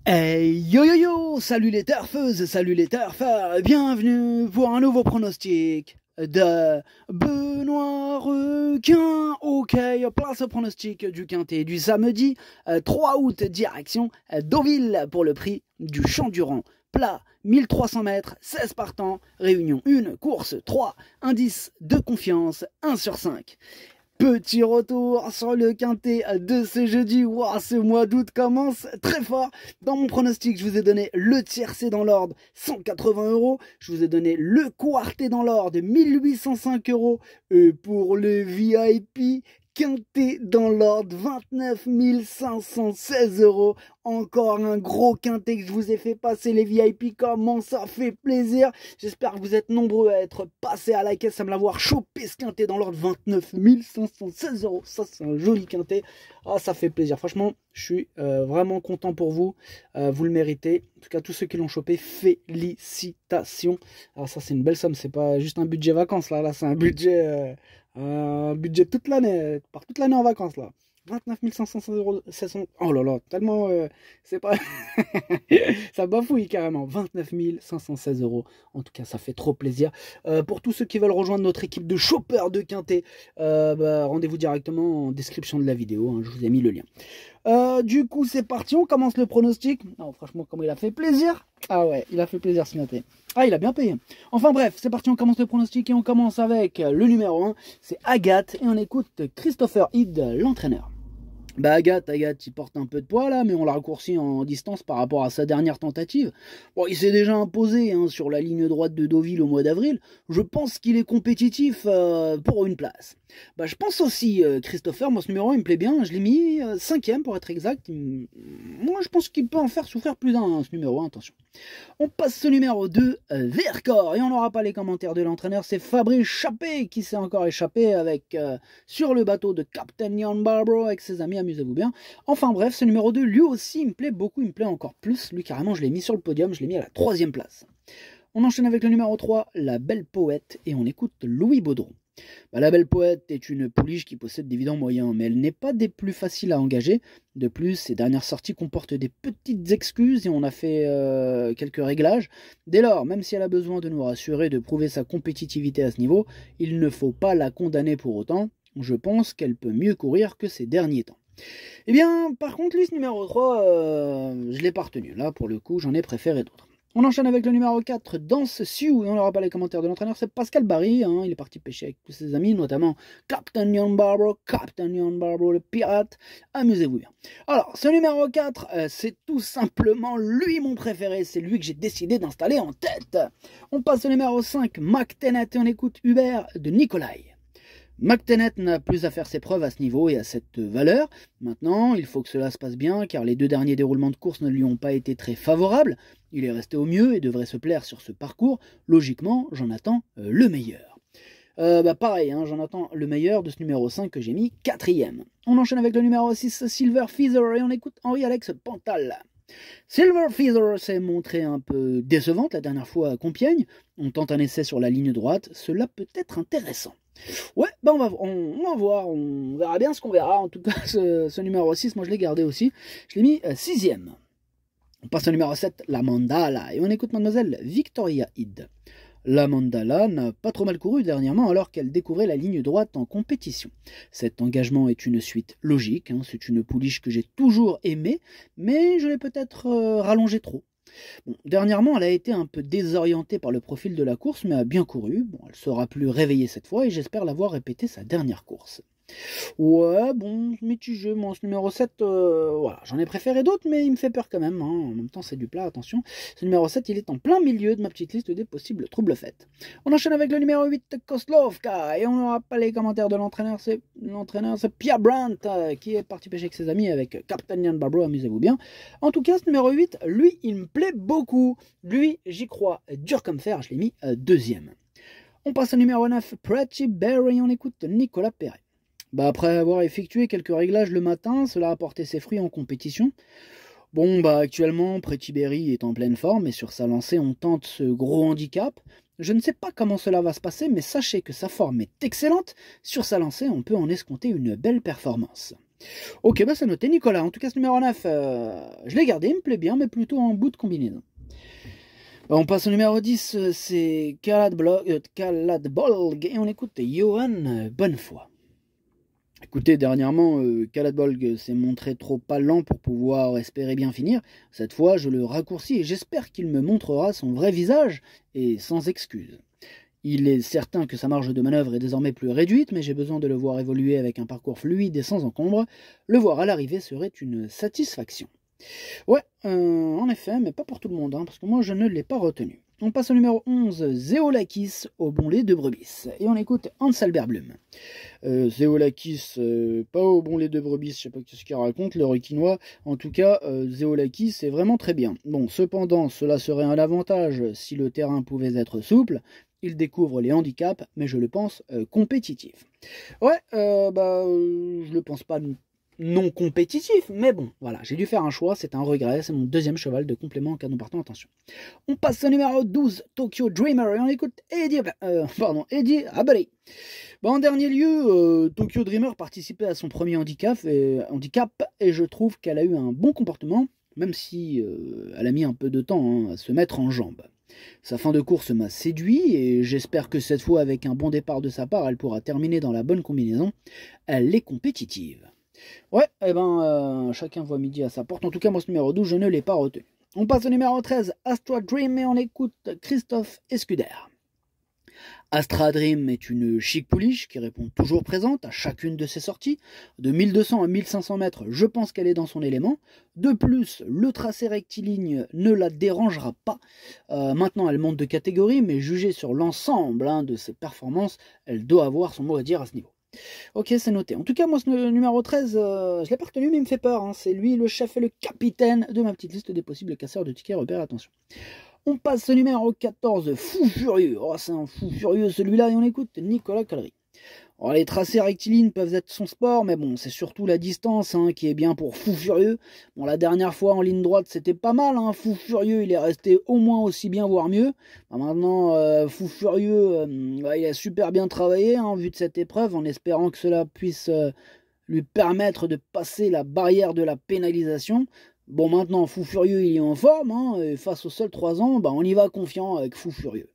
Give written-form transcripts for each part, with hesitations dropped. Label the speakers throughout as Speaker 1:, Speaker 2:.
Speaker 1: Hey yo yo yo, salut les turfeuses, salut les turfeurs, bienvenue pour un nouveau pronostic de Benoît Requin. Ok, place au pronostic du quintet du samedi 3 août, direction Deauville pour le prix du Champ-Durand. Plat, 1300 mètres, 16 partants, réunion 1, course 3, indice de confiance 1 sur 5. Petit retour sur le quintet de ce jeudi. Wow, ce mois d'août commence très fort. Dans mon pronostic, je vous ai donné le tiercé dans l'ordre, 180 €. Je vous ai donné le quarté dans l'ordre, 1805 €. Et pour le VIP, quintet dans l'ordre, 29 516 €. Encore un gros quintet que je vous ai fait passer. Les VIP, comment ça fait plaisir. J'espère que vous êtes nombreux à être passés à la caisse, à me l'avoir chopé ce quintet dans l'ordre, 29 516 €. Ça, c'est un joli quintet. Ah, ça fait plaisir. Franchement, je suis vraiment content pour vous. Vous le méritez. En tout cas, tous ceux qui l'ont chopé, félicitations. Alors ça, c'est une belle somme. C'est pas juste un budget vacances, là. Là, c'est un budget toute l'année. Part toute l'année en vacances, là. 29 516 €, 700... Oh là là, tellement... c'est pas... ça bafouille carrément. 29 516 €. En tout cas, ça fait trop plaisir. Pour tous ceux qui veulent rejoindre notre équipe de choppers de quintet, rendez-vous directement en description de la vidéo. Hein, je vous ai mis le lien. Du coup, c'est parti. On commence le pronostic. Oh, franchement, comment il a fait plaisir. Ah ouais, il a fait plaisir ce quintet. Ah, il a bien payé. Enfin bref, c'est parti, on commence le pronostic et on commence avec le numéro 1. C'est Agathe et on écoute Christopher Hyde, l'entraîneur. Bah Agathe, il porte un peu de poids là, mais on l'a raccourci en distance par rapport à sa dernière tentative. Bon, il s'est déjà imposé sur la ligne droite de Deauville au mois d'avril. Je pense qu'il est compétitif pour une place. Bah je pense aussi, Christopher, moi ce numéro 1 il me plaît bien, je l'ai mis 5ème pour être exact. Moi je pense qu'il peut en faire souffrir plus d'un, ce numéro 1, attention. On passe au numéro 2, Vercors, et on n'aura pas les commentaires de l'entraîneur, c'est Fabrice Chappé qui s'est encore échappé avec sur le bateau de Captain Jan Barbro avec ses amis, amusez-vous bien. Enfin bref, ce numéro 2, lui aussi, il me plaît beaucoup, il me plaît encore plus. Lui, carrément, je l'ai mis sur le podium, je l'ai mis à la 3ème place. On enchaîne avec le numéro 3, La Belle Poète, et on écoute Louis Baudron. La Belle Poète est une pouliche qui possède d'évidents moyens, mais elle n'est pas des plus faciles à engager. De plus, ses dernières sorties comportent des petites excuses et on a fait quelques réglages. Dès lors, même si elle a besoin de nous rassurer, de prouver sa compétitivité à ce niveau, il ne faut pas la condamner pour autant. Je pense qu'elle peut mieux courir que ces derniers temps. Eh bien, par contre, lui, ce numéro 3, je ne l'ai pas retenu. Là, pour le coup, j'en ai préféré d'autres. On enchaîne avec le numéro 4, Danse Sioux, et on n'aura pas les commentaires de l'entraîneur, c'est Pascal Barry, il est parti pêcher avec tous ses amis, notamment Captain Jan Barbro le pirate, amusez-vous bien. Alors, ce numéro 4, c'est tout simplement lui mon préféré, c'est lui que j'ai décidé d'installer en tête. On passe au numéro 5, McTennet, et on écoute Hubert de Nicolai. McTennet n'a plus à faire ses preuves à ce niveau et à cette valeur. Maintenant, il faut que cela se passe bien car les deux derniers déroulements de course ne lui ont pas été très favorables. Il est resté au mieux et devrait se plaire sur ce parcours. Logiquement, j'en attends le meilleur. Pareil, j'en attends le meilleur de ce numéro 5 que j'ai mis 4ème. On enchaîne avec le numéro 6, Silver Feather, et on écoute Henri-Alex Pantal. Silver Feather s'est montré un peu décevante la dernière fois à Compiègne. On tente un essai sur la ligne droite, cela peut être intéressant. Ouais, on va voir, on verra bien ce qu'on verra. En tout cas, ce numéro 6, moi je l'ai gardé aussi. Je l'ai mis 6ème. On passe au numéro 7, la Mandala, et on écoute mademoiselle Victoria Hyde. La Mandala n'a pas trop mal couru dernièrement alors qu'elle découvrait la ligne droite en compétition. Cet engagement est une suite logique, c'est une pouliche que j'ai toujours aimée, mais je l'ai peut-être rallongée trop. Bon, dernièrement, elle a été un peu désorientée par le profil de la course, mais a bien couru. Bon, elle sera plus réveillée cette fois et j'espère l'avoir répété sa dernière course. Ouais, bon, mitigé, moi, ce numéro 7, voilà, j'en ai préféré d'autres, mais il me fait peur quand même, en même temps, c'est du plat, attention. Ce numéro 7, il est en plein milieu de ma petite liste des possibles troubles faits. On enchaîne avec le numéro 8, Koslovka, et on n'aura pas les commentaires de l'entraîneur, c'est Pierre Brandt, qui est parti pêcher avec ses amis, avec Captain Jan Barbro, amusez-vous bien. En tout cas, ce numéro 8, lui, il me plaît beaucoup. Lui, j'y crois, dur comme fer, je l'ai mis 2ème. On passe au numéro 9, Pretty Berry, on écoute Nicolas Perret. Après avoir effectué quelques réglages le matin, cela a porté ses fruits en compétition. Bon, actuellement, Pretty Berry est en pleine forme et sur sa lancée, on tente ce gros handicap. Je ne sais pas comment cela va se passer, mais sachez que sa forme est excellente. Sur sa lancée, on peut en escompter une belle performance. Ok, bah c'est noté, Nicolas. En tout cas, ce numéro 9, je l'ai gardé, il me plaît bien, mais plutôt en bout de combinaison. Bah, on passe au numéro 10, c'est Kaladbolg, et on écoute Johan Bonnefoy. Écoutez, dernièrement, Kaladbolg s'est montré trop pas lent pour pouvoir espérer bien finir. Cette fois, je le raccourcis et j'espère qu'il me montrera son vrai visage, et sans excuse. Il est certain que sa marge de manœuvre est désormais plus réduite, mais j'ai besoin de le voir évoluer avec un parcours fluide et sans encombre. Le voir à l'arrivée serait une satisfaction. Ouais, en effet, mais pas pour tout le monde, hein, parce que moi je ne l'ai pas retenu. On passe au numéro 11, Zeolakis, au bon lait de brebis. Et on écoute Hans-Albert Blum. Zeolakis, pas au bon lait de brebis, je sais pas ce qu'il raconte, le requinois. En tout cas, Zeolakis, c'est vraiment très bien. Bon, cependant, cela serait un avantage si le terrain pouvait être souple. Il découvre les handicaps, mais je le pense compétitif. Ouais, je le pense pas non compétitif, mais bon, voilà, j'ai dû faire un choix, c'est un regret, c'est mon deuxième cheval de complément en canon partant, attention. On passe au numéro 12, Tokyo Dreamer, et on écoute Eddie Abari. En dernier lieu, Tokyo Dreamer participait à son premier handicap, et je trouve qu'elle a eu un bon comportement, même si elle a mis un peu de temps à se mettre en jambes. Sa fin de course m'a séduit et j'espère que cette fois, avec un bon départ de sa part, elle pourra terminer dans la bonne combinaison. Elle est compétitive. Ouais, chacun voit midi à sa porte. En tout cas, moi, ce numéro 12, je ne l'ai pas retenu. On passe au numéro 13, Astra Dream, et on écoute Christophe Escuder. Astra Dream est une chic pouliche qui répond toujours présente à chacune de ses sorties. De 1200 à 1500 mètres, je pense qu'elle est dans son élément. De plus, le tracé rectiligne ne la dérangera pas. Maintenant, elle monte de catégorie, mais jugée sur l'ensemble de ses performances, elle doit avoir son mot à dire à ce niveau. Ok, c'est noté. En tout cas, moi, ce numéro 13, je l'ai pas retenu, mais il me fait peur. C'est lui le chef et le capitaine de ma petite liste des possibles casseurs de tickets repères. Attention. On passe au numéro 14, Fou Furieux. Oh, c'est un fou furieux celui-là, et on écoute Nicolas Callery. Oh, les tracés rectilignes peuvent être son sport, mais bon, c'est surtout la distance qui est bien pour Fou Furieux. Bon, la dernière fois en ligne droite, c'était pas mal, Fou Furieux, il est resté au moins aussi bien, voire mieux. Maintenant, Fou Furieux, il a super bien travaillé, vu de cette épreuve, en espérant que cela puisse lui permettre de passer la barrière de la pénalisation. Bon, maintenant, Fou Furieux, il est en forme, et face aux seuls 3 ans, on y va confiant avec Fou Furieux.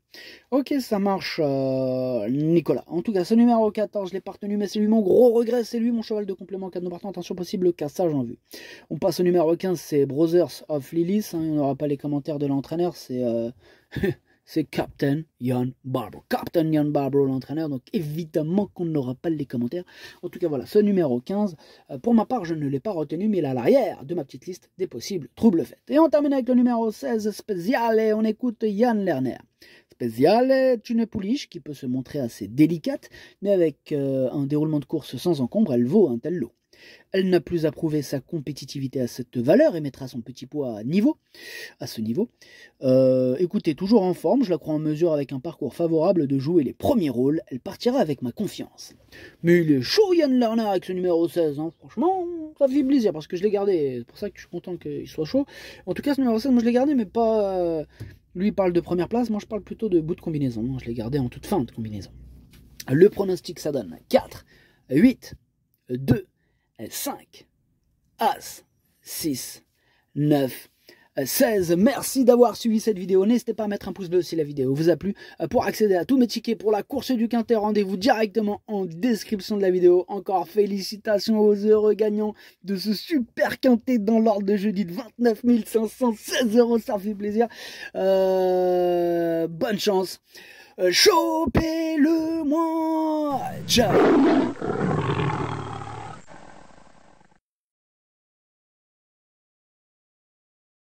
Speaker 1: Ok, ça marche, Nicolas. En tout cas, ce numéro 14, je l'ai pas retenu, mais c'est lui mon gros regret, c'est lui mon cheval de complément cadeau partant. Attention, possible cassage en vue. On passe au numéro 15, c'est Brothers of Lilith. On n'aura pas les commentaires de l'entraîneur, c'est c'est Captain Ian Barbro. Captain Ian Barbro, l'entraîneur, donc évidemment qu'on n'aura pas les commentaires. En tout cas, voilà, ce numéro 15, pour ma part, je ne l'ai pas retenu, mais il est à l'arrière de ma petite liste des possibles troubles faits. Et on termine avec le numéro 16, Spécial, et on écoute Yann Lerner. Spécial est une pouliche qui peut se montrer assez délicate, mais avec un déroulement de course sans encombre, elle vaut un tel lot. Elle n'a plus à prouver sa compétitivité à cette valeur et mettra son petit poids à ce niveau. Écoutez, toujours en forme, je la crois en mesure avec un parcours favorable de jouer les premiers rôles. Elle partira avec ma confiance. Mais il est chaud Yann Lerner avec ce numéro 16, franchement, ça fait plaisir parce que je l'ai gardé. C'est pour ça que je suis content qu'il soit chaud. En tout cas, ce numéro 16, moi je l'ai gardé, mais pas... Lui il parle de première place, moi je parle plutôt de bout de combinaison. Je l'ai gardé en toute fin de combinaison. Le pronostic, ça donne 4, 8, 2, 5, As, 6, 9, 16. Merci d'avoir suivi cette vidéo. N'hésitez pas à mettre un pouce bleu si la vidéo vous a plu. Pour accéder à tous mes tickets pour la course du Quintet, rendez-vous directement en description de la vidéo. Encore félicitations aux heureux gagnants de ce super Quintet dans l'ordre de jeudi de 29 516 €. Ça fait plaisir. Bonne chance. Chopez-le moi. Ciao.